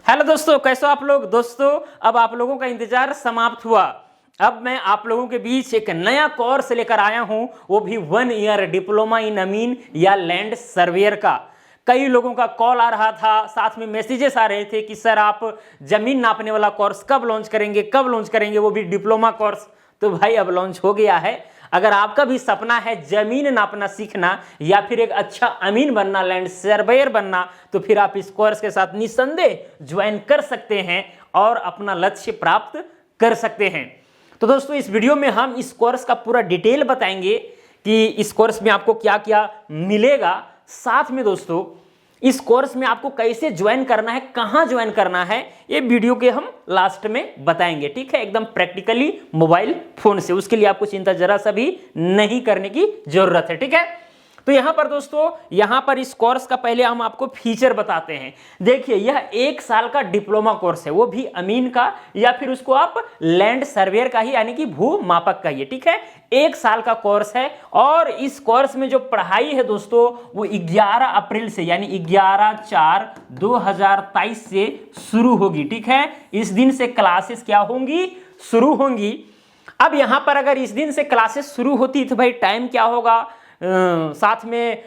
Hello दोस्तों, कैसे हो आप लोग। दोस्तों अब आप लोगों का इंतजार समाप्त हुआ। अब मैं आप लोगों के बीच एक नया कोर्स लेकर आया हूं, वो भी 1 ईयर डिप्लोमा इन अमीन या लैंड सर्वेयर का। कई लोगों का कॉल आ रहा था, साथ में मैसेजेस आ रहे थे कि सर आप जमीन नापने वाला कोर्स कब लॉन्च करेंगे, कब लॉन्च करेंगे, वो भी डिप्लोमा कोर्स। तो भाई अब लॉन्च हो गया है। अगर आपका भी सपना है जमीन नापना सीखना या फिर एक अच्छा अमीन बनना, लैंड सर्वेयर बनना, तो फिर आप इस कोर्स के साथ निस्संदेह ज्वाइन कर सकते हैं और अपना लक्ष्य प्राप्त कर सकते हैं। तो दोस्तों इस वीडियो में हम इस कोर्स का पूरा डिटेल बताएंगे कि इस कोर्स में आपको क्या क्या मिलेगा। साथ में दोस्तों इस कोर्स में आपको कैसे ज्वाइन करना है, कहां ज्वाइन करना है, ये वीडियो के हम लास्ट में बताएंगे। ठीक है, एकदम प्रैक्टिकली मोबाइल फोन से। उसके लिए आपको चिंता जरा सा भी नहीं करने की जरूरत है। ठीक है, तो यहां पर दोस्तों, यहां पर इस कोर्स का पहले हम आपको फीचर बताते हैं। देखिए यह 1 साल का डिप्लोमा कोर्स है, वो भी अमीन का या फिर उसको आप लैंड सर्वेयर का ही यानी कि भू मापक का ही। ठीक है, 1 साल का कोर्स है और इस कोर्स में जो पढ़ाई है दोस्तों वो 11 अप्रैल से यानी 11/4/2023 से शुरू होगी। ठीक है, इस दिन से क्लासेस क्या होंगी, शुरू होंगी। अब यहां पर अगर इस दिन से क्लासेस शुरू होती तो भाई टाइम क्या होगा, साथ में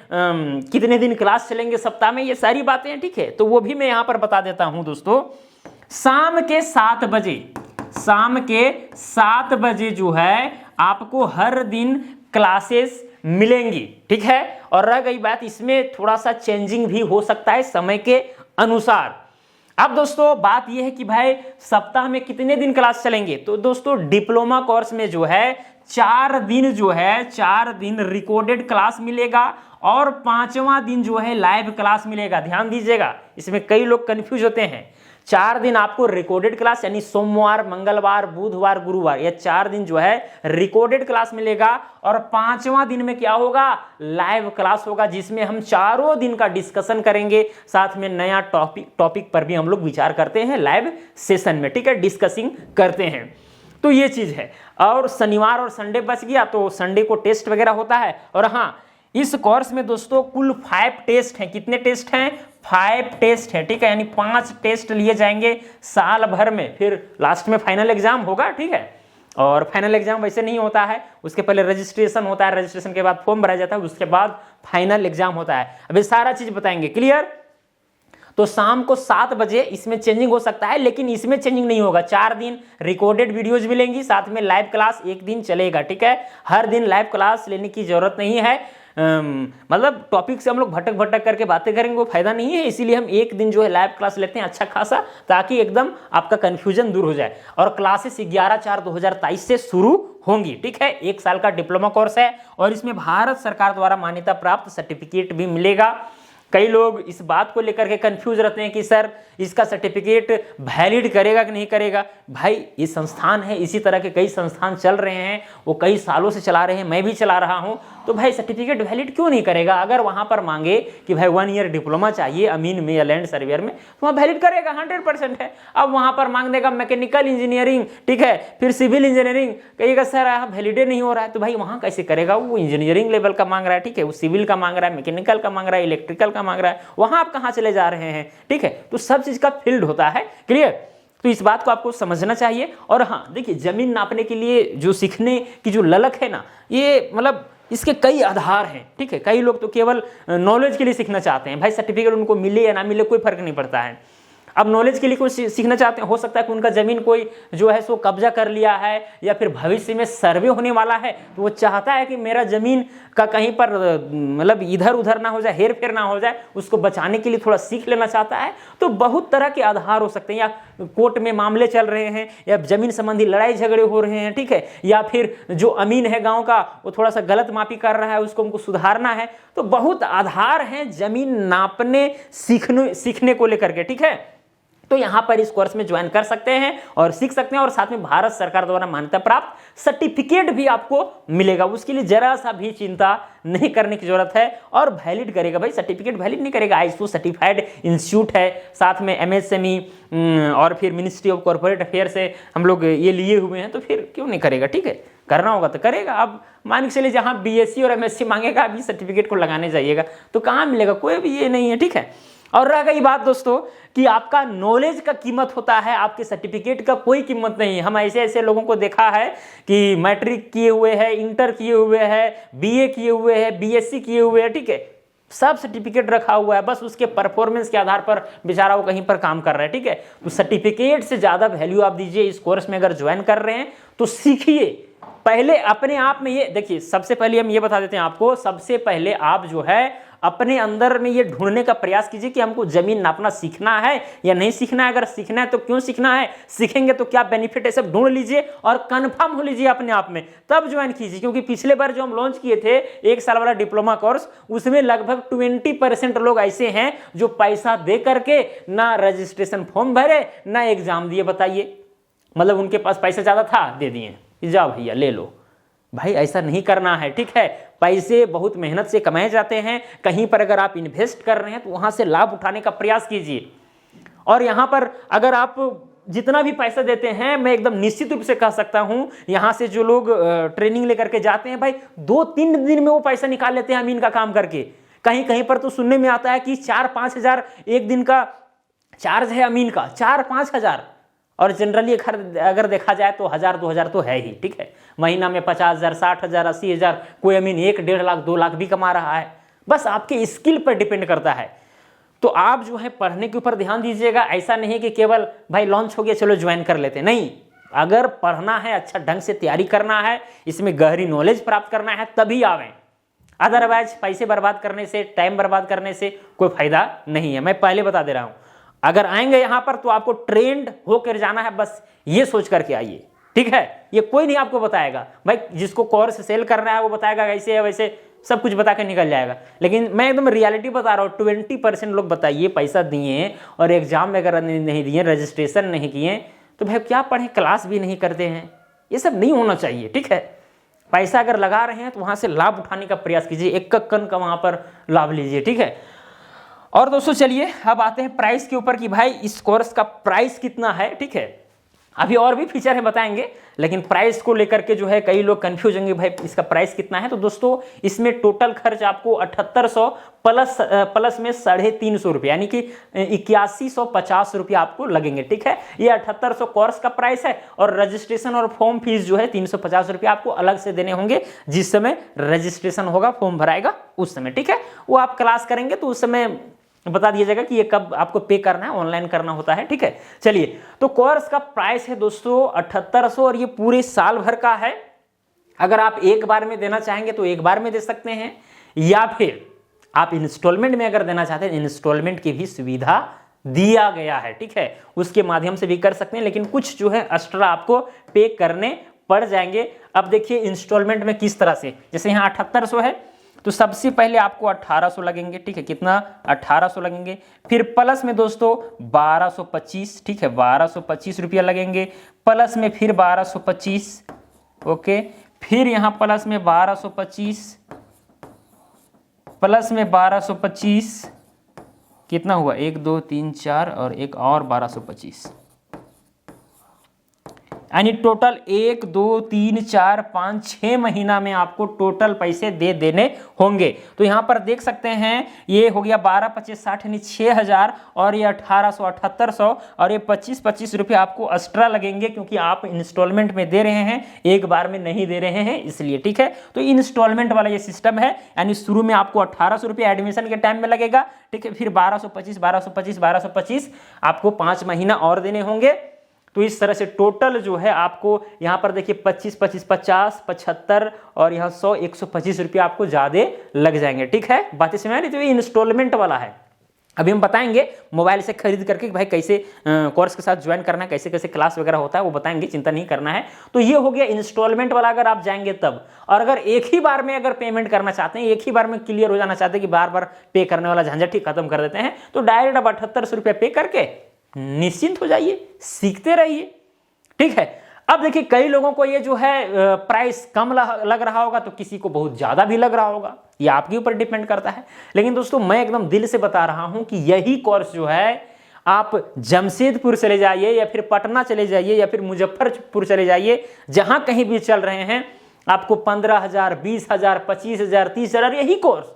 कितने दिन क्लास चलेंगे सप्ताह में, ये सारी बातें हैं। ठीक है, तो वो भी मैं यहां पर बता देता हूं दोस्तों। शाम के 7 बजे जो है आपको हर दिन क्लासेस मिलेंगी। ठीक है, और रह गई बात, इसमें थोड़ा सा चेंजिंग भी हो सकता है समय के अनुसार। अब दोस्तों बात यह है कि भाई सप्ताह में कितने दिन क्लास चलेंगे, तो दोस्तों डिप्लोमा कोर्स में जो है 4 दिन जो है 4 दिन रिकॉर्डेड क्लास मिलेगा और 5वां दिन जो है लाइव क्लास मिलेगा। ध्यान दीजिएगा, इसमें कई लोग कंफ्यूज होते हैं। 4 दिन आपको रिकॉर्डेड क्लास यानी सोमवार, मंगलवार, बुधवार, गुरुवार, यह 4 दिन जो है रिकॉर्डेड क्लास मिलेगा और 5वां दिन में क्या होगा, लाइव क्लास होगा, जिसमें हम चारों दिन का डिस्कशन करेंगे। साथ में नया टॉपिक पर भी हम लोग विचार करते हैं लाइव सेशन में। ठीक है, डिस्कसिंग करते हैं। तो ये चीज है। और शनिवार और संडे बच गया, तो संडे को टेस्ट वगैरह होता है। और हाँ, इस कोर्स में दोस्तों कुल 5 टेस्ट हैं। कितने टेस्ट हैं, 5 टेस्ट हैं। ठीक है, यानी 5 टेस्ट लिए जाएंगे साल भर में, फिर लास्ट में फाइनल एग्जाम होगा। ठीक है, और फाइनल एग्जाम वैसे नहीं होता है, उसके पहले रजिस्ट्रेशन होता है, रजिस्ट्रेशन के बाद फॉर्म भरा जाता है, उसके बाद फाइनल एग्जाम होता है। अभी सारा चीज बताएंगे, क्लियर। तो शाम को 7 बजे इसमें चेंजिंग हो सकता है, लेकिन इसमें चेंजिंग नहीं होगा। 4 दिन रिकॉर्डेड वीडियोज मिलेंगी, साथ में लाइव क्लास 1 दिन चलेगा। ठीक है, हर दिन लाइव क्लास लेने की जरूरत नहीं है। मतलब टॉपिक से हम लोग भटक भटक करके बातें करेंगे, वो फायदा नहीं है। इसीलिए हम 1 दिन जो है लाइव क्लास लेते हैं अच्छा खासा, ताकि एकदम आपका कंफ्यूजन दूर हो जाए। और क्लासेस 11/4/2023 से शुरू होंगी। ठीक है, 1 साल का डिप्लोमा कोर्स है और इसमें भारत सरकार द्वारा मान्यता प्राप्त सर्टिफिकेट भी मिलेगा। कई लोग इस बात को लेकर के कंफ्यूज रहते हैं कि सर इसका सर्टिफिकेट वैलिड करेगा कि नहीं करेगा। भाई ये संस्थान है, इसी तरह के कई संस्थान चल रहे हैं, वो कई सालों से चला रहे हैं, मैं भी चला रहा हूं। तो भाई सर्टिफिकेट वैलिड क्यों नहीं करेगा। अगर वहां पर मांगे कि भाई 1 ईयर डिप्लोमा चाहिए अमीन में या लैंड सर्वेयर में, तो वहां वैलिड करेगा, 100% है। अब वहां पर मांग देगा मैकेनिकल इंजीनियरिंग, ठीक है, फिर सिविल इंजीनियरिंग, कहिएगा सर वैलिडे नहीं हो रहा है, तो भाई वहां कैसे करेगा। वो इंजीनियरिंग लेवल का मांग रहा है, ठीक है, वो सिविल का मांग रहा है, मैकेनिकल का मांग रहा है, इलेक्ट्रिकल मांग रहा है, वहां आप कहां चले जा रहे हैं। ठीक है, तो सब चीज का फील्ड होता है, क्लियर। तो इस बात को आपको समझना चाहिए। और हाँ देखिए, जमीन नापने के लिए जो सीखने की जो ललक है ना, ये मतलब इसके कई आधार हैं। ठीक है, कई लोग तो केवल नॉलेज के लिए सीखना चाहते हैं, भाई सर्टिफिकेट उनको मिले या ना मिले कोई फर्क नहीं पड़ता है। अब नॉलेज के लिए कोई सीखना चाहते हैं, हो सकता है कि उनका जमीन कोई जो है सो कब्जा कर लिया है या फिर भविष्य में सर्वे होने वाला है, तो वो चाहता है कि मेरा जमीन का कहीं पर मतलब इधर उधर ना हो जाए, हेर फेर ना हो जाए, उसको बचाने के लिए थोड़ा सीख लेना चाहता है। तो बहुत तरह के आधार हो सकते हैं, या कोर्ट में मामले चल रहे हैं, या जमीन संबंधी लड़ाई झगड़े हो रहे हैं, ठीक है, या फिर जो अमीन है गाँव का वो थोड़ा सा गलत मापी कर रहा है, उसको हमको सुधारना है। तो बहुत आधार हैं जमीन नापने सीखने को लेकर के। ठीक है, तो यहां पर इस कोर्स में ज्वाइन कर सकते हैं और सीख सकते हैं, और साथ में भारत सरकार द्वारा मान्यता प्राप्त सर्टिफिकेट भी आपको मिलेगा। उसके लिए जरा सा भी चिंता नहीं करने की जरूरत है। और वैलिड करेगा, भाई सर्टिफिकेट वैलिड नहीं करेगा, आईएसओ सर्टिफाइड इंस्टीट्यूट है, साथ में एमएसएमई और फिर मिनिस्ट्री ऑफ कॉर्पोरेट अफेयर से हम लोग ये लिए हुए हैं, तो फिर क्यों नहीं करेगा। ठीक है, करना होगा तो करेगा। अब मान के चलिए जहां बीएससी और एमएससी मांगेगा, अभी सर्टिफिकेट को लगाने जाइएगा तो कहां मिलेगा, कोई भी ये नहीं है। ठीक है, और रह गई बात दोस्तों कि आपका नॉलेज का कीमत होता है, आपके सर्टिफिकेट का कोई कीमत नहीं है। हम ऐसे ऐसे लोगों को देखा है कि मैट्रिक किए हुए हैं, इंटर किए हुए हैं, बीए किए हुए हैं, बीएससी किए हुए हैं, ठीक है, सब सर्टिफिकेट रखा हुआ है, बस उसके परफॉर्मेंस के आधार पर बेचारा वो कहीं पर काम कर रहा है, ठीक है। तो सर्टिफिकेट से ज़्यादा वैल्यू आप दीजिए इस कोर्स में। अगर ज्वाइन कर रहे हैं तो सीखिए, पहले अपने आप में ये देखिए, सबसे पहले हम ये बता देते हैं आपको, सबसे पहले आप जो है अपने अंदर में ये ढूंढने का प्रयास कीजिए कि हमको जमीन नापना सीखना है या नहीं सीखना है। अगर सीखना है तो क्यों सीखना है, सीखेंगे तो क्या बेनिफिट है, सब ढूंढ लीजिए और कंफर्म हो लीजिए अपने आप में, तब ज्वाइन कीजिए। क्योंकि पिछले बार जो हम लॉन्च किए थे 1 साल वाला डिप्लोमा कोर्स, उसमें लगभग 20% लोग ऐसे हैं जो पैसा दे करके ना रजिस्ट्रेशन फॉर्म भरे ना एग्जाम दिए। बताइए, मतलब उनके पास पैसा ज्यादा था, दे दिए, जाओ भैया ले लो। भाई ऐसा नहीं करना है, ठीक है। पैसे बहुत मेहनत से कमाए जाते हैं, कहीं पर अगर आप इन्वेस्ट कर रहे हैं तो वहां से लाभ उठाने का प्रयास कीजिए। और यहां पर अगर आप जितना भी पैसा देते हैं, मैं एकदम निश्चित रूप से कह सकता हूं, यहां से जो लोग ट्रेनिंग लेकर के जाते हैं भाई 2-3 दिन में वो पैसा निकाल लेते हैं अमीन का काम करके। कहीं कहीं पर तो सुनने में आता है कि 4-5 हजार एक दिन का चार्ज है अमीन का, 4-5 हजार। और जनरली अगर देखा जाए तो 1000-2 हजार तो है ही, ठीक है। महीना में 50 हजार, 60 हजार, 80 हजार, कोई अमीन 1-1.5 लाख 2 लाख भी कमा रहा है। बस आपके स्किल पर डिपेंड करता है। तो आप जो है पढ़ने के ऊपर ध्यान दीजिएगा। ऐसा नहीं कि केवल भाई लॉन्च हो गया चलो ज्वाइन कर लेते, नहीं। अगर पढ़ना है, अच्छा ढंग से तैयारी करना है, इसमें गहरी नॉलेज प्राप्त करना है, तभी आवें। अदरवाइज पैसे बर्बाद करने से, टाइम बर्बाद करने से कोई फायदा नहीं है। मैं पहले बता दे रहा हूं, अगर आएंगे यहां पर तो आपको ट्रेंड होकर जाना है, बस ये सोच करके आइए, ठीक है। ये कोई नहीं आपको बताएगा, भाई जिसको कोर्स सेल करना है वो बताएगा ऐसे है वैसे, सब कुछ बता के निकल जाएगा। लेकिन मैं एकदम रियलिटी बता रहा हूँ। 20% लोग बताइए पैसा दिए और एग्जाम में अगर नहीं दिए, रजिस्ट्रेशन नहीं किए, तो भाई क्या पढ़े, क्लास भी नहीं करते हैं। ये सब नहीं होना चाहिए, ठीक है। पैसा अगर लगा रहे हैं तो वहां से लाभ उठाने का प्रयास कीजिए, एक कन का वहां पर लाभ लीजिए, ठीक है। और दोस्तों चलिए अब आते हैं प्राइस के ऊपर कि भाई इस कोर्स का प्राइस कितना है, ठीक है। अभी और भी फीचर है बताएंगे, लेकिन प्राइस को लेकर के जो है कई लोग कंफ्यूज होंगे, भाई इसका प्राइस कितना है। तो दोस्तों इसमें टोटल खर्च आपको 7800 प्लस में 350 रुपये, यानी कि 8150 रुपये आपको लगेंगे, ठीक है। ये 7800 कोर्स का प्राइस है और रजिस्ट्रेशन और फॉर्म फीस जो है 350 रुपये आपको अलग से देने होंगे। जिस समय रजिस्ट्रेशन होगा, फॉर्म भराएगा उस समय, ठीक है। वो आप क्लास करेंगे तो उस समय बता दिया जाएगा कि ये कब आपको पे करना है, ऑनलाइन करना होता है, ठीक है। चलिए, तो कोर्स का प्राइस है दोस्तों 7800 और ये पूरे साल भर का है। अगर आप एक बार में देना चाहेंगे तो एक बार में दे सकते हैं, या फिर आप इंस्टॉलमेंट में अगर देना चाहते हैं, इंस्टॉलमेंट की भी सुविधा दिया गया है, ठीक है। उसके माध्यम से भी कर सकते हैं, लेकिन कुछ जो है एक्स्ट्रा आपको पे करने पड़ जाएंगे। अब देखिए इंस्टॉलमेंट में किस तरह से, जैसे यहाँ 7800 है तो सबसे पहले आपको 1800 लगेंगे, ठीक है। कितना, 1800 लगेंगे। फिर प्लस में दोस्तों 1225, ठीक है, 1225 रुपया लगेंगे। प्लस में फिर 1225, ओके। फिर यहाँ प्लस में 1225, प्लस में 1225, कितना हुआ, 1 2 3 4 और एक और 1225, यानी टोटल 1 2 3 4 5 6 महीना में आपको टोटल पैसे दे देने होंगे। तो यहाँ पर देख सकते हैं ये हो गया 12 25 60 यानी 6000 और ये 1800 7800 और ये 25 रुपये आपको एक्स्ट्रा लगेंगे, क्योंकि आप इंस्टॉलमेंट में दे रहे हैं, एक बार में नहीं दे रहे हैं, इसलिए, ठीक है। तो इंस्टॉलमेंट वाला ये सिस्टम है, यानी शुरू में आपको 1800 रुपये एडमिशन के टाइम में लगेगा, ठीक है। फिर 1225 आपको 5 महीना और देने होंगे। तो इस तरह से टोटल जो है आपको यहाँ पर देखिए 25 25 50 75 और यहाँ 100 125 रुपये आपको ज़्यादा लग जाएंगे, ठीक है। बातें समझ रही, तो ये इंस्टॉलमेंट वाला है। अभी हम बताएंगे मोबाइल से खरीद करके भाई कैसे कोर्स के साथ ज्वाइन करना है, कैसे कैसे क्लास वगैरह होता है, वो बताएंगे, चिंता नहीं करना है। तो ये हो गया इंस्टॉलमेंट वाला, अगर आप जाएंगे तब। और अगर एक ही बार में अगर पेमेंट करना चाहते हैं, एक ही बार में क्लियर हो जाना चाहते हैं कि बार बार पे करने वाला झंझट ही खत्म कर देते हैं, तो डायरेक्ट अब 7800 रुपये पे करके निश्चिंत हो जाइए, सीखते रहिए, ठीक है। अब देखिए कई लोगों को ये जो है प्राइस कम लग रहा होगा, तो किसी को बहुत ज्यादा भी लग रहा होगा, ये आपके ऊपर डिपेंड करता है। लेकिन दोस्तों मैं एकदम दिल से बता रहा हूं कि यही कोर्स जो है, आप जमशेदपुर चले जाइए या फिर पटना चले जाइए या फिर मुजफ्फरपुर चले जाइए, जहां कहीं भी चल रहे हैं, आपको 15,000 20,000 25,000 30,000 यही कोर्स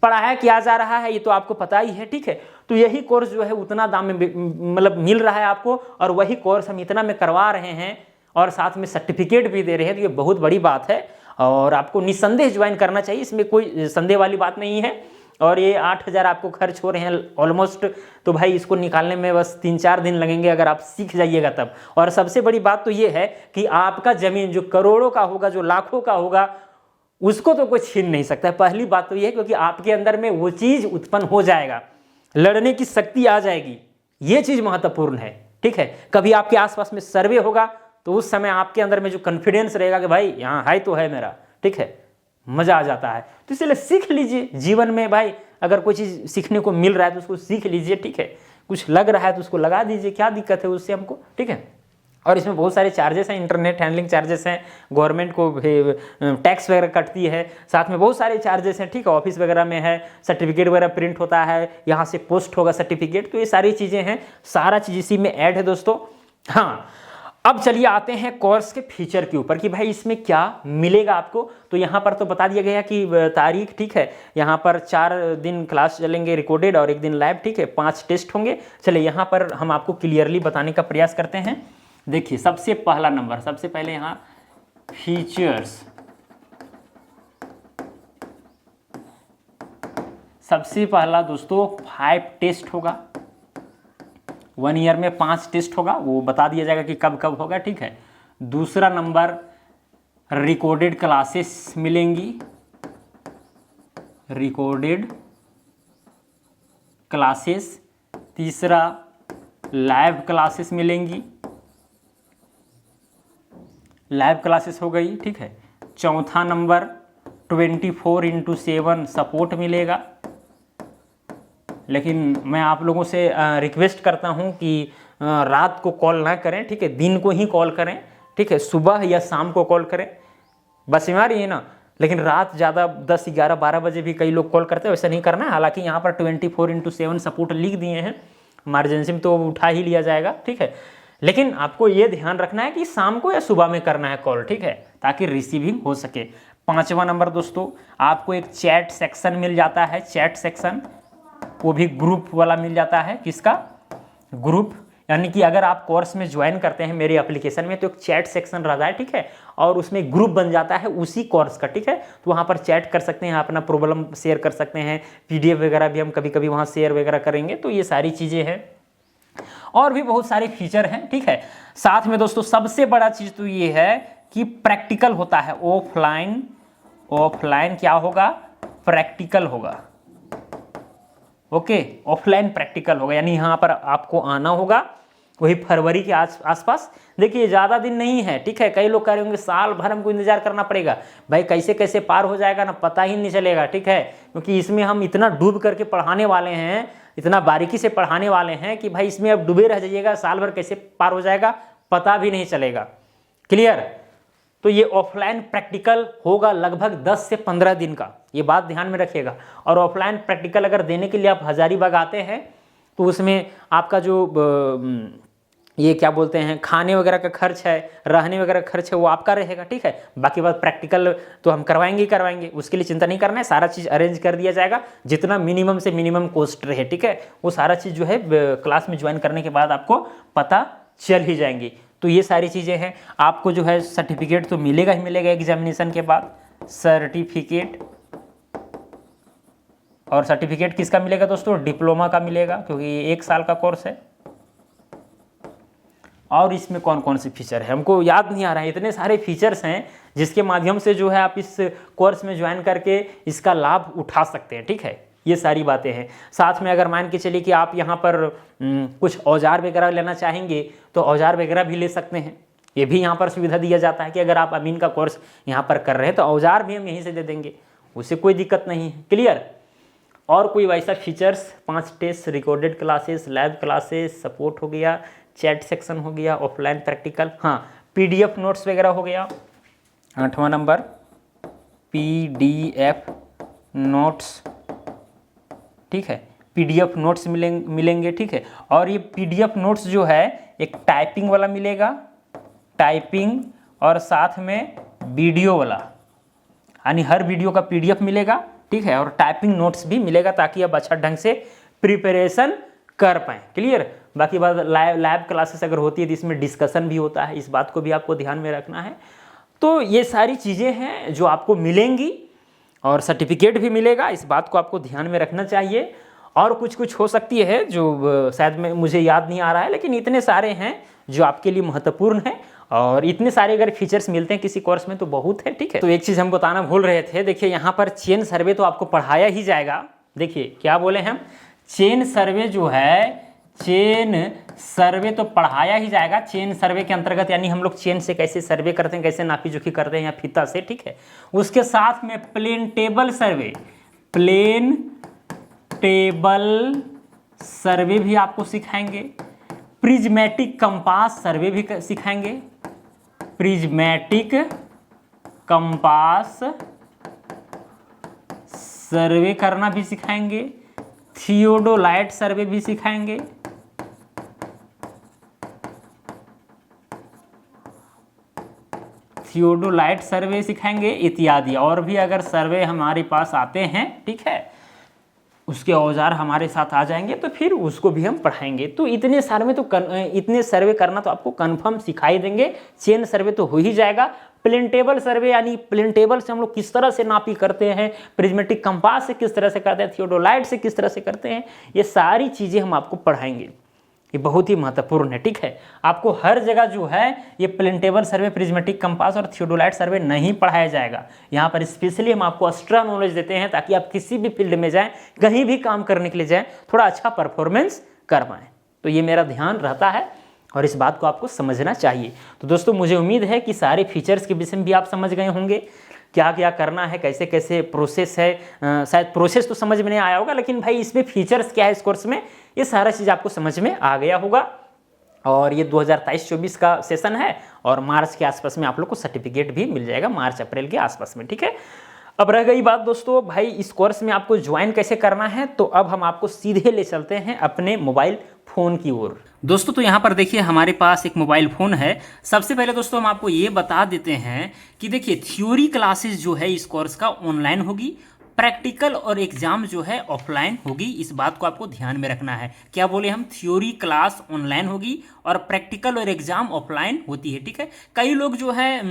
पढ़ाया किया जा रहा है, ये तो आपको पता ही है, ठीक है। तो यही कोर्स जो है उतना दाम में मतलब मिल रहा है आपको, और वही कोर्स हम इतना में करवा रहे हैं और साथ में सर्टिफिकेट भी दे रहे हैं, तो ये बहुत बड़ी बात है और आपको निस्संदेह ज्वाइन करना चाहिए, इसमें कोई संदेह वाली बात नहीं है। और ये 8,000 आपको खर्च हो रहे हैं ऑलमोस्ट, तो भाई इसको निकालने में बस 3-4 दिन लगेंगे अगर आप सीख जाइएगा तब। और सबसे बड़ी बात तो ये है कि आपका जमीन जो करोड़ों का होगा, जो लाखों का होगा, उसको तो कोई छीन नहीं सकता है। पहली बात तो ये है क्योंकि आपके अंदर में वो चीज उत्पन्न हो जाएगा, लड़ने की शक्ति आ जाएगी, ये चीज महत्वपूर्ण है, ठीक है। कभी आपके आसपास में सर्वे होगा तो उस समय आपके अंदर में जो कॉन्फिडेंस रहेगा कि भाई यहाँ है तो है मेरा, ठीक है, मजा आ जाता है। तो इसलिए सीख लीजिए जीवन में भाई, अगर कोई चीज सीखने को मिल रहा है तो उसको सीख लीजिए, ठीक है। कुछ लग रहा है तो उसको लगा दीजिए, क्या दिक्कत है उससे हमको, ठीक है। और इसमें बहुत सारे चार्जेस हैं, इंटरनेट हैंडलिंग चार्जेस हैं, गवर्नमेंट को टैक्स वगैरह कटती है, साथ में बहुत सारे चार्जेस हैं, ठीक है। ऑफिस वगैरह में है, सर्टिफिकेट वगैरह प्रिंट होता है, यहाँ से पोस्ट होगा सर्टिफिकेट, तो ये सारी चीज़ें हैं, सारा चीज़ इसी में ऐड है दोस्तों। हाँ, अब चलिए आते हैं कोर्स के फीचर के ऊपर कि भाई इसमें क्या मिलेगा आपको। तो यहाँ पर तो बता दिया गया कि तारीख, ठीक है, यहाँ पर 4 दिन क्लास चलेंगे रिकॉर्डेड और 1 दिन लाइव, ठीक है, 5 टेस्ट होंगे। चलिए यहाँ पर हम आपको क्लियरली बताने का प्रयास करते हैं। देखिए सबसे पहला नंबर, सबसे पहले यहाँ फीचर्स, सबसे पहला दोस्तों 5 टेस्ट होगा, 1 ईयर में 5 टेस्ट होगा, वो बता दिया जाएगा कि कब कब होगा, ठीक है। दूसरा नंबर रिकॉर्डेड क्लासेस मिलेंगी, रिकॉर्डेड क्लासेस। तीसरा लाइव क्लासेस मिलेंगी, लाइव क्लासेस हो गई, ठीक है। चौथा नंबर 24/7 सपोर्ट मिलेगा, लेकिन मैं आप लोगों से रिक्वेस्ट करता हूं कि रात को कॉल ना करें, ठीक है, दिन को ही कॉल करें, ठीक है, सुबह या शाम को कॉल करें, बस हमारी है ना। लेकिन रात ज़्यादा 10, 11, 12 बजे भी कई लोग कॉल करते हैं, वैसा नहीं करना है। हालांकि यहाँ पर 24/7 सपोर्ट लिख दिए हैं, इमरजेंसी में तो उठा ही लिया जाएगा, ठीक है। लेकिन आपको ये ध्यान रखना है कि शाम को या सुबह में करना है कॉल, ठीक है, ताकि रिसीविंग हो सके। 5वां नंबर दोस्तों, आपको एक चैट सेक्शन मिल जाता है, चैट सेक्शन, वो भी ग्रुप वाला मिल जाता है। किसका? ग्रुप, यानी कि अगर आप कोर्स में ज्वाइन करते हैं मेरे एप्लीकेशन में तो एक चैट सेक्शन रहता है, ठीक है, और उसमें ग्रुप बन जाता है उसी कोर्स का, ठीक है। तो वहाँ पर चैट कर सकते हैं, अपना प्रॉब्लम शेयर कर सकते हैं, PDF वगैरह भी हम कभी कभी वहाँ शेयर वगैरह करेंगे। तो ये सारी चीज़ें हैं और भी बहुत सारे फीचर हैं, ठीक है। साथ में दोस्तों सबसे बड़ा चीज़ तो ये है कि प्रैक्टिकल होता है, ऑफलाइन क्या होगा? प्रैक्टिकल होगा, ओके, ऑफलाइन प्रैक्टिकल होगा, यानी यहाँ पर आपको आना होगा वही फरवरी के आसपास। देखिए ज़्यादा दिन नहीं है, ठीक है। कई लोग कह रहे होंगे साल भर हमको इंतजार करना पड़ेगा, भाई कैसे कैसे पार हो जाएगा ना पता ही नहीं चलेगा, ठीक है, क्योंकि इसमें हम इतना डूब करके पढ़ाने वाले हैं, इतना बारीकी से पढ़ाने वाले हैं कि भाई इसमें अब डूबे रह जाइएगा, साल भर कैसे पार हो जाएगा पता भी नहीं चलेगा। क्लियर? तो ये ऑफलाइन प्रैक्टिकल होगा लगभग 10 से 15 दिन का, ये बात ध्यान में रखिएगा। और ऑफलाइन प्रैक्टिकल अगर देने के लिए आप हजारीबाग आते हैं तो उसमें आपका जो ये क्या बोलते हैं खाने वगैरह का खर्च है, रहने वगैरह का खर्च है, वो आपका रहेगा, ठीक है। बाकी बात प्रैक्टिकल तो हम करवाएंगे ही करवाएंगे, उसके लिए चिंता नहीं करना है, सारा चीज़ अरेंज कर दिया जाएगा, जितना मिनिमम से मिनिमम कॉस्ट रहे, ठीक है, वो सारा चीज़ जो है क्लास में ज्वाइन करने के बाद आपको पता चल ही जाएंगी। तो ये सारी चीज़ें हैं। आपको जो है सर्टिफिकेट तो मिलेगा ही मिलेगा एग्जामिनेशन के बाद, सर्टिफिकेट। और सर्टिफिकेट किसका मिलेगा दोस्तों? डिप्लोमा का मिलेगा, क्योंकि ये 1 साल का कोर्स है। और इसमें कौन कौन से फीचर है हमको याद नहीं आ रहा है, इतने सारे फीचर्स हैं जिसके माध्यम से जो है आप इस कोर्स में ज्वाइन करके इसका लाभ उठा सकते हैं, ठीक है। ये सारी बातें हैं। साथ में अगर मान के चलिए कि आप यहाँ पर कुछ औजार वगैरह लेना चाहेंगे तो औजार वगैरह भी ले सकते हैं, ये भी यहाँ पर सुविधा दिया जाता है कि अगर आप अमीन का कोर्स यहाँ पर कर रहे हैं तो औजार भी हम यहीं से दे देंगे, उससे कोई दिक्कत नहीं है। क्लियर? और कोई वैसा features? 5 test, recorded classes, live classes, support हो गया, चैट सेक्शन हो गया, ऑफलाइन प्रैक्टिकल, हाँ PDF नोट्स वगैरह हो गया। 8वां नंबर PDF नोट्स, ठीक है, PDF नोट्स मिलेंगे, ठीक है। और ये PDF नोट्स जो है एक टाइपिंग वाला मिलेगा, टाइपिंग, और साथ में वीडियो वाला, यानी हर वीडियो का PDF मिलेगा, ठीक है, और टाइपिंग नोट्स भी मिलेगा, ताकि आप अच्छा ढंग से प्रिपरेशन कर पाएँ। क्लियर। बाकी बात लैब क्लासेस अगर होती है तो इसमें डिस्कशन भी होता है, इस बात को भी आपको ध्यान में रखना है। तो ये सारी चीज़ें हैं जो आपको मिलेंगी और सर्टिफिकेट भी मिलेगा, इस बात को आपको ध्यान में रखना चाहिए। और कुछ हो सकती है जो शायद मुझे याद नहीं आ रहा है, लेकिन इतने सारे हैं जो आपके लिए महत्वपूर्ण है। और इतने सारे अगर फीचर्स मिलते हैं किसी कोर्स में तो बहुत है। ठीक है। तो एक चीज़ हम बताना भूल रहे थे, देखिए यहाँ पर चेन सर्वे तो आपको पढ़ाया ही जाएगा। देखिए क्या बोले हम, चेन सर्वे जो है, चेन सर्वे तो पढ़ाया ही जाएगा। चेन सर्वे के अंतर्गत यानी हम लोग चेन से कैसे सर्वे करते हैं, कैसे नापी जोखी करते हैं या फीता से। ठीक है। उसके साथ में plane table survey, plane table survey भी आपको सिखाएंगे। प्रिज्मेटिक कंपास सर्वे भी सिखाएंगे, प्रिज्मेटिक कंपास सर्वे करना भी सिखाएंगे। थियोडोलाइट सर्वे भी सिखाएंगे। थियोडोलाइट सर्वे सिखाएंगे इत्यादि। और भी अगर सर्वे हमारे पास आते हैं, ठीक है, उसके औजार हमारे साथ आ जाएंगे तो फिर उसको भी हम पढ़ाएंगे। तो इतने सारे में तो इतने सर्वे करना तो आपको कन्फर्म सिखाई देंगे। चेन सर्वे तो हो ही जाएगा। प्लेन टेबल सर्वे यानी प्लेन टेबल से हम लोग किस तरह से नापी करते हैं, प्रिज्मेटिक कंपास से किस तरह से करते हैं, थियोडोलाइट से किस तरह से करते हैं, ये सारी चीज़ें हम आपको पढ़ाएंगे। ये बहुत ही महत्वपूर्ण है। ठीक है। आपको हर जगह जो है ये plane table survey, prismatic compass और थियोडोलाइट सर्वे नहीं पढ़ाया जाएगा। यहाँ पर स्पेशली हम आपको एक्स्ट्रा नॉलेज देते हैं ताकि आप किसी भी फील्ड में जाएं, कहीं भी काम करने के लिए जाएं, थोड़ा अच्छा परफॉर्मेंस कर पाएँ। तो ये मेरा ध्यान रहता है और इस बात को आपको समझना चाहिए। तो दोस्तों मुझे उम्मीद है कि सारे फीचर्स के विषय में भी आप समझ गए होंगे, क्या क्या करना है, कैसे कैसे प्रोसेस है। शायद प्रोसेस तो समझ में नहीं आया होगा, लेकिन भाई इसमें फीचर्स क्या है इस कोर्स में, ये सारा चीज़ आपको समझ में आ गया होगा। और ये 2023-24 का सेशन है और मार्च के आसपास में आप लोग को सर्टिफिकेट भी मिल जाएगा, मार्च अप्रैल के आसपास में। ठीक है। अब रह गई बात दोस्तों भाई इस कोर्स में आपको ज्वाइन कैसे करना है, तो अब हम आपको सीधे ले चलते हैं अपने मोबाइल फ़ोन की ओर। दोस्तों तो यहाँ पर देखिए हमारे पास एक मोबाइल फ़ोन है। सबसे पहले दोस्तों हम आपको ये बता देते हैं कि देखिए थ्योरी क्लासेस जो है इस कोर्स का ऑनलाइन होगी, प्रैक्टिकल और एग्जाम जो है ऑफलाइन होगी। इस बात को आपको ध्यान में रखना है। क्या बोले हम, थ्योरी क्लास ऑनलाइन होगी और प्रैक्टिकल और एग्जाम ऑफलाइन होती है। ठीक है। कई लोग जो है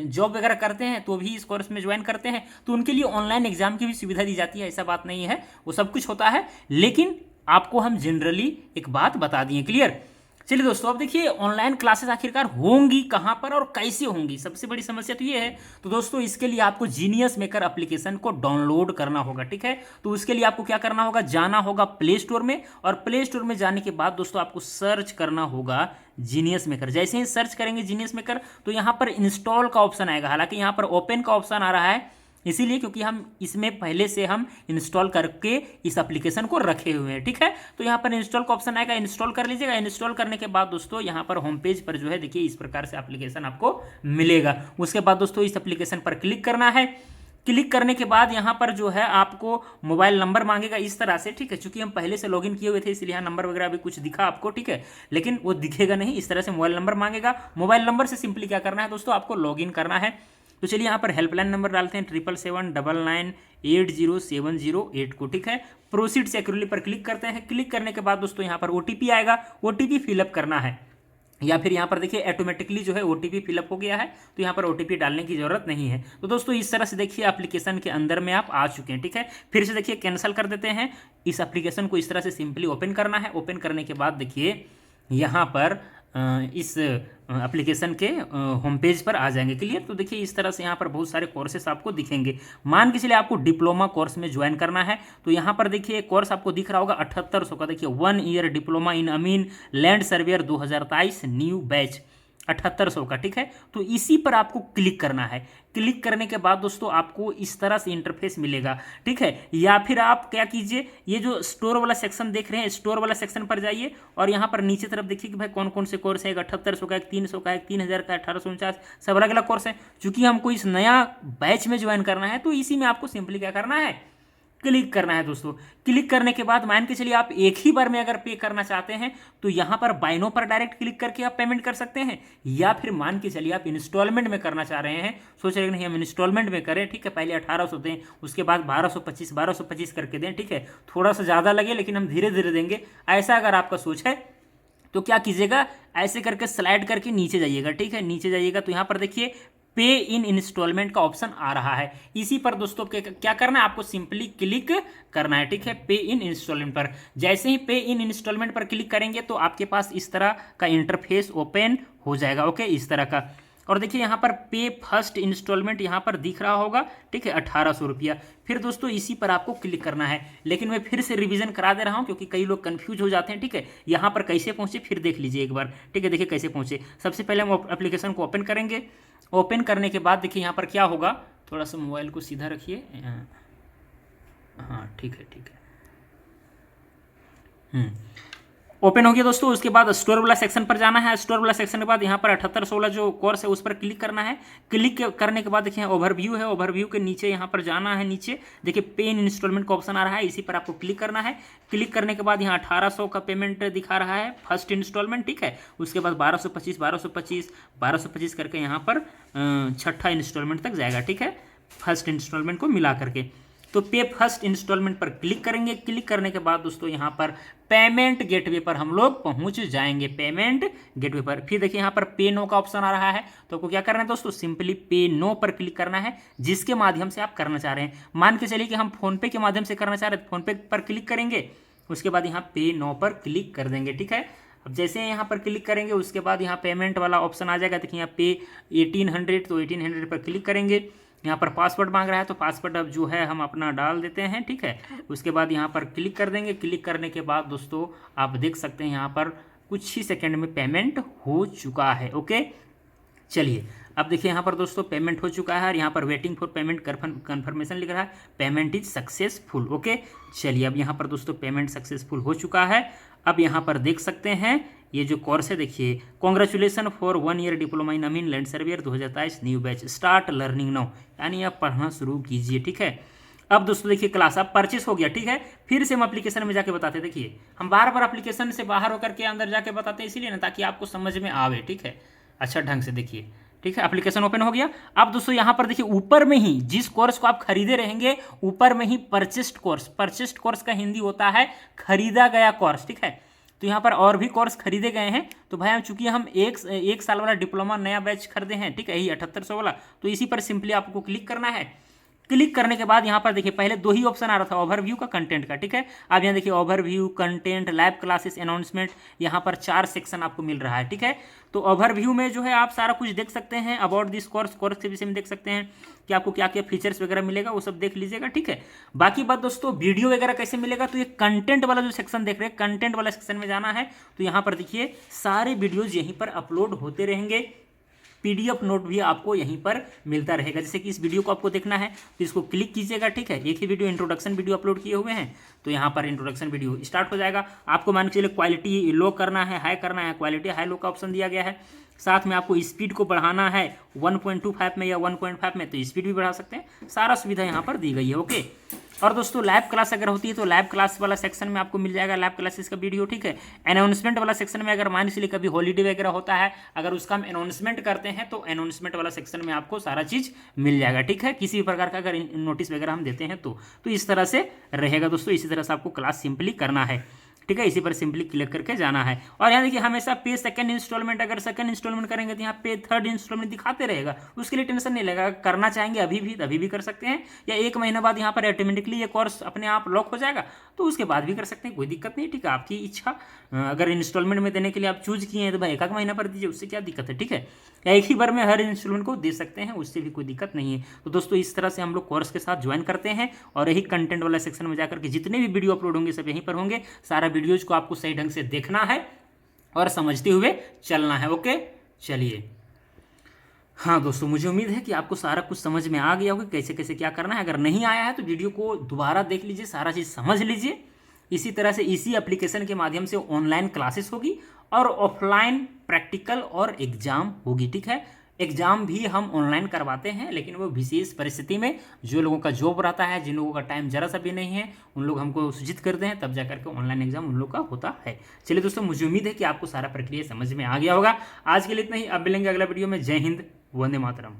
जॉब वगैरह करते हैं तो भी इस कोर्स में ज्वाइन करते हैं, तो उनके लिए ऑनलाइन एग्जाम की भी सुविधा दी जाती है, ऐसा बात नहीं है, वो सब कुछ होता है। लेकिन आपको हम जनरली एक बात बता दिए। क्लियर। चलिए दोस्तों अब देखिए ऑनलाइन क्लासेस आखिरकार होंगी कहाँ पर और कैसे होंगी, सबसे बड़ी समस्या तो ये है। तो दोस्तों इसके लिए आपको जीनियस मेकर एप्लीकेशन को डाउनलोड करना होगा। ठीक है। तो उसके लिए आपको क्या करना होगा, जाना होगा प्ले स्टोर में, और प्ले स्टोर में जाने के बाद दोस्तों आपको सर्च करना होगा जीनियस मेकर। जैसे ही सर्च करेंगे जीनियस मेकर तो यहाँ पर इंस्टॉल का ऑप्शन आएगा। हालांकि यहाँ पर ओपन का ऑप्शन आ रहा है इसीलिए क्योंकि हम इसमें पहले से हम इंस्टॉल करके इस एप्लीकेशन को रखे हुए हैं। ठीक है। तो यहाँ पर इंस्टॉल का ऑप्शन आएगा, इंस्टॉल कर लीजिएगा। इंस्टॉल करने के बाद दोस्तों यहाँ पर होम पेज पर जो है देखिए इस प्रकार से एप्लीकेशन आपको मिलेगा। उसके बाद दोस्तों इस एप्लीकेशन पर क्लिक करना है। क्लिक करने के बाद यहाँ पर जो है आपको मोबाइल नंबर मांगेगा इस तरह से। ठीक है। चूंकि हम पहले से लॉगिन किए हुए थे इसलिए यहाँ नंबर वगैरह अभी कुछ दिखा आपको। ठीक है। लेकिन वो दिखेगा नहीं, इस तरह से मोबाइल नंबर मांगेगा। मोबाइल नंबर से सिंपली क्या करना है दोस्तों, आपको लॉगिन करना है। तो चलिए यहाँ पर हेल्पलाइन नंबर डालते हैं 77799807008 को। ठीक है। प्रोसीड सिक्योरली पर क्लिक करते हैं। क्लिक करने के बाद दोस्तों यहाँ पर ओटीपी आएगा, ओटीपी फिलअप करना है, या फिर यहाँ पर देखिए ऑटोमेटिकली जो है ओटीपी फिलअप हो गया है तो यहाँ पर ओटीपी डालने की जरूरत नहीं है। तो दोस्तों इस तरह से देखिए एप्लीकेशन के अंदर में आप आ चुके हैं। ठीक है। फिर से देखिए कैंसिल कर देते हैं। इस एप्लीकेशन को इस तरह से सिंपली ओपन करना है। ओपन करने के बाद देखिए यहाँ पर इस एप्लीकेशन के होम पेज पर आ जाएंगे। क्लियर। तो देखिए इस तरह से यहाँ पर बहुत सारे कोर्सेस आपको दिखेंगे। मान के चलिए आपको डिप्लोमा कोर्स में ज्वाइन करना है तो यहाँ पर देखिए कोर्स आपको दिख रहा होगा 7800 का। देखिए 1 year diploma in amin land surveyor 2023 new batch 7800 का। ठीक है। तो इसी पर आपको क्लिक करना है। क्लिक करने के बाद दोस्तों आपको इस तरह से इंटरफेस मिलेगा। ठीक है। या फिर आप क्या कीजिए, ये जो स्टोर वाला सेक्शन देख रहे हैं, स्टोर वाला सेक्शन पर जाइए और यहाँ पर नीचे तरफ देखिए कि भाई कौन कौन से कोर्स है। एक 7800 का, एक 300 का, एक 3000 का, 1849, सब अलग अलग कोर्स है। चूंकि हमको इस नया बैच में ज्वाइन करना है तो इसी में आपको सिंपली क्या करना है, क्लिक करना है दोस्तों। क्लिक करने के बाद मान के चलिए आप एक ही बार में अगर पे करना चाहते हैं तो यहाँ पर बाय नाउ पर डायरेक्ट क्लिक करके आप पेमेंट कर सकते हैं, या फिर मान के चलिए आप इंस्टॉलमेंट में करना चाह रहे हैं, सोच रहे नहीं हम इंस्टॉलमेंट में करें, ठीक है, पहले 1800 दें, उसके बाद 1225 करके दें, ठीक है, थोड़ा सा ज़्यादा लगे लेकिन हम धीरे धीरे देंगे, ऐसा अगर आपका सोच है तो क्या कीजिएगा, ऐसे करके स्लाइड करके नीचे जाइएगा, ठीक है, नीचे जाइएगा तो यहाँ पर देखिए पे इन इंस्टॉलमेंट का ऑप्शन आ रहा है। इसी पर दोस्तों क्या करना है, आपको सिंपली क्लिक करना है, ठीक है, पे इन इंस्टॉलमेंट पर। जैसे ही पे इन इंस्टॉलमेंट पर क्लिक करेंगे तो आपके पास इस तरह का इंटरफेस ओपन हो जाएगा, ओके, इस तरह का। और देखिए यहाँ पर पे फर्स्ट इंस्टॉलमेंट यहाँ पर दिख रहा होगा, ठीक है, 1800 रुपया। फिर दोस्तों इसी पर आपको क्लिक करना है, लेकिन मैं फिर से रिवीजन करा दे रहा हूँ क्योंकि कई लोग कंफ्यूज हो जाते हैं, ठीक है। यहाँ पर कैसे पहुँचे फिर देख लीजिए एक बार, ठीक है, देखिए कैसे पहुँचे। सबसे पहले हम एप्लीकेशन को ओपन करेंगे। ओपन करने के बाद देखिए यहाँ पर क्या होगा, थोड़ा सा मोबाइल को सीधा रखिए, हाँ ठीक है, ठीक है। ओपन हो गया दोस्तों। उसके बाद स्टोर वाला सेक्शन पर जाना है। स्टोर वाला सेक्शन के बाद यहाँ पर 7800 वाला जो कोर्स है उस पर क्लिक करना है। क्लिक करने के बाद देखिए ओवरव्यू है, ओवरव्यू के नीचे यहाँ पर जाना है, नीचे देखिए पे इन इंस्टॉलमेंट का ऑप्शन आ रहा है, इसी पर आपको क्लिक करना है। क्लिक करने के बाद यहाँ 1800 का पेमेंट दिखा रहा है फर्स्ट इंस्टॉलमेंट, ठीक है। उसके बाद 1225 करके यहाँ पर छठा इंस्टॉलमेंट तक जाएगा, ठीक है, फर्स्ट इंस्टॉलमेंट को मिला करके। तो पे फर्स्ट इंस्टॉलमेंट पर क्लिक करेंगे। क्लिक करने के बाद दोस्तों यहाँ पर पेमेंट गेटवे पर हम लोग पहुंच जाएंगे, पेमेंट गेटवे पर। फिर देखिए यहाँ पर पे नो का ऑप्शन आ रहा है, तो आपको क्या करना है दोस्तों, सिंपली पे नो पर क्लिक करना है, जिसके माध्यम से आप करना चाह रहे हैं। मान के चलिए कि हम फोनपे के माध्यम से करना चाह रहे हैं, फोनपे पर क्लिक करेंगे, उसके बाद यहाँ पे नो पर क्लिक कर देंगे, ठीक है। अब जैसे यहाँ पर क्लिक करेंगे उसके बाद यहाँ पेमेंट वाला ऑप्शन आ जाएगा, देखिए यहाँ पे 1800, तो 1800 पर क्लिक करेंगे। यहाँ पर पासवर्ड मांग रहा है, तो पासवर्ड अब जो है हम अपना डाल देते हैं, ठीक है। उसके बाद यहाँ पर क्लिक कर देंगे। क्लिक करने के बाद दोस्तों आप देख सकते हैं यहाँ पर कुछ ही सेकंड में पेमेंट हो चुका है, ओके। चलिए अब देखिए यहाँ पर दोस्तों पेमेंट हो चुका है और यहाँ पर वेटिंग फॉर पेमेंट कन्फर्मेशन लिख रहा है, पेमेंट इज सक्सेसफुल, ओके। चलिए अब यहाँ पर दोस्तों पेमेंट सक्सेसफुल हो चुका है। अब यहाँ पर देख सकते हैं ये जो कोर्स है, देखिए congratulations for 1 year diploma in amin land surveyor 2023 new batch, start learning now, यानी आप पढ़ना शुरू कीजिए, ठीक है। अब दोस्तों देखिए क्लास अब परचेस हो गया, ठीक है। फिर से हम एप्लीकेशन में जाके बताते हैं, देखिए हम बार बार एप्लीकेशन से बाहर होकर के अंदर जाके बताते हैं इसीलिए ना, ताकि आपको समझ में आवे, ठीक है, अच्छा ढंग से देखिए, ठीक है। एप्लीकेशन ओपन हो गया। अब दोस्तों यहाँ पर देखिए ऊपर में ही जिस कोर्स को आप खरीदे रहेंगे ऊपर में ही परचेस्ड कोर्स का हिंदी होता है खरीदा गया कोर्स, ठीक है। तो यहाँ पर और भी कोर्स खरीदे गए हैं, तो भाई चूंकि हम एक साल वाला डिप्लोमा नया बैच खरीदे हैं, ठीक है, यही 7800 वाला, तो इसी पर सिंपली आपको क्लिक करना है। क्लिक करने के बाद यहाँ पर देखिए पहले 2 ही ऑप्शन आ रहा था ओवरव्यू का, कंटेंट का, ठीक है। अब यहाँ देखिए overview, content, lab classes, announcement, यहाँ पर 4 सेक्शन आपको मिल रहा है, ठीक है। तो ओवरव्यू में जो है आप सारा कुछ देख सकते हैं, अबाउट दिस कोर्स के विषय में देख सकते हैं कि आपको क्या क्या फीचर्स वगैरह मिलेगा, वो सब देख लीजिएगा, ठीक है। बाकी बात दोस्तों वीडियो वगैरह कैसे मिलेगा, तो ये कंटेंट वाला जो सेक्शन देख रहे हैं, कंटेंट वाला सेक्शन में जाना है, तो यहाँ पर देखिए सारे वीडियोज यहीं पर अपलोड होते रहेंगे। PDF नोट भी आपको यहीं पर मिलता रहेगा। जैसे कि इस वीडियो को आपको देखना है तो इसको क्लिक कीजिएगा, ठीक है। एक ही वीडियो इंट्रोडक्शन वीडियो अपलोड किए हुए हैं, तो यहाँ पर इंट्रोडक्शन वीडियो स्टार्ट हो जाएगा। आपको मान के चलिए क्वालिटी लो करना है, हाई करना है, क्वालिटी हाई लो का ऑप्शन दिया गया है। साथ में आपको स्पीड को बढ़ाना है 1.25 में या 1.5 में, तो स्पीड भी बढ़ा सकते हैं। सारा सुविधा यहाँ पर दी गई है, ओके। और दोस्तों लैब क्लास अगर होती है तो लैब क्लास वाला सेक्शन में आपको मिल जाएगा लैब क्लासेस का वीडियो, ठीक है। अनाउंसमेंट वाला सेक्शन में अगर मान लीजिए कभी हॉलीडे वगैरह होता है, अगर उसका हम अनाउंसमेंट करते हैं तो अनाउंसमेंट वाला सेक्शन में आपको सारा चीज़ मिल जाएगा, ठीक है। किसी भी प्रकार का अगर नोटिस वगैरह हम देते हैं तो इस तरह से रहेगा दोस्तों। इसी तरह से आपको क्लास सिंपली करना है, ठीक है। इसी पर सिंपली क्लिक करके जाना है। और यहाँ देखिए हमेशा पे सेकंड इंस्टॉलमेंट, अगर सेकंड इंस्टॉलमेंट करेंगे तो यहाँ पे थर्ड इंस्टॉलमेंट दिखाते रहेगा, उसके लिए टेंशन नहीं लगेगा। करना चाहेंगे अभी भी कर सकते हैं, या 1 महीने बाद यहाँ पर ऑटोमेटिकली ये कोर्स अपने आप लॉक हो जाएगा, तो उसके बाद भी कर सकते हैं, कोई दिक्कत नहीं, ठीक है। आपकी इच्छा, अगर इंस्टॉलमेंट में देने के लिए आप चूज किए हैं तो भाई 1 महीना पर दीजिए, उससे क्या दिक्कत है, ठीक है। या एक ही बार में हर इंस्टॉलमेंट को दे सकते हैं, उससे भी कोई दिक्कत नहीं है। तो दोस्तों इस तरह से हम लोग कोर्स के साथ ज्वाइन करते हैं और यही कंटेंट वाला सेक्शन में जाकर के जितने भी वीडियो अपलोड होंगे सब यहीं पर होंगे। सारा वीडियोज को आपको सही ढंग से देखना है और समझते हुए चलना है, ओके। चलिए हाँ दोस्तों, मुझे उम्मीद है कि आपको सारा कुछ समझ में आ गया होगा कैसे कैसे क्या करना है। अगर नहीं आया है तो वीडियो को दोबारा देख लीजिए, सारा चीज़ समझ लीजिए। इसी तरह से इसी एप्लीकेशन के माध्यम से ऑनलाइन क्लासेस होगी और ऑफलाइन प्रैक्टिकल और एग्जाम होगी, ठीक है। एग्ज़ाम भी हम ऑनलाइन करवाते हैं, लेकिन वो विशेष परिस्थिति में जो लोगों का जॉब रहता है, जिन लोगों का टाइम जरा सा भी नहीं है, उन लोग हमको सूचित करते हैं, तब जाकर के ऑनलाइन एग्जाम उन लोग का होता है। चलिए दोस्तों, मुझे उम्मीद है कि आपको सारा प्रक्रिया समझ में आ गया होगा। आज के लिए इतना ही, अब मिलेंगे अगला वीडियो में। जय हिंद, वंदे मातरम।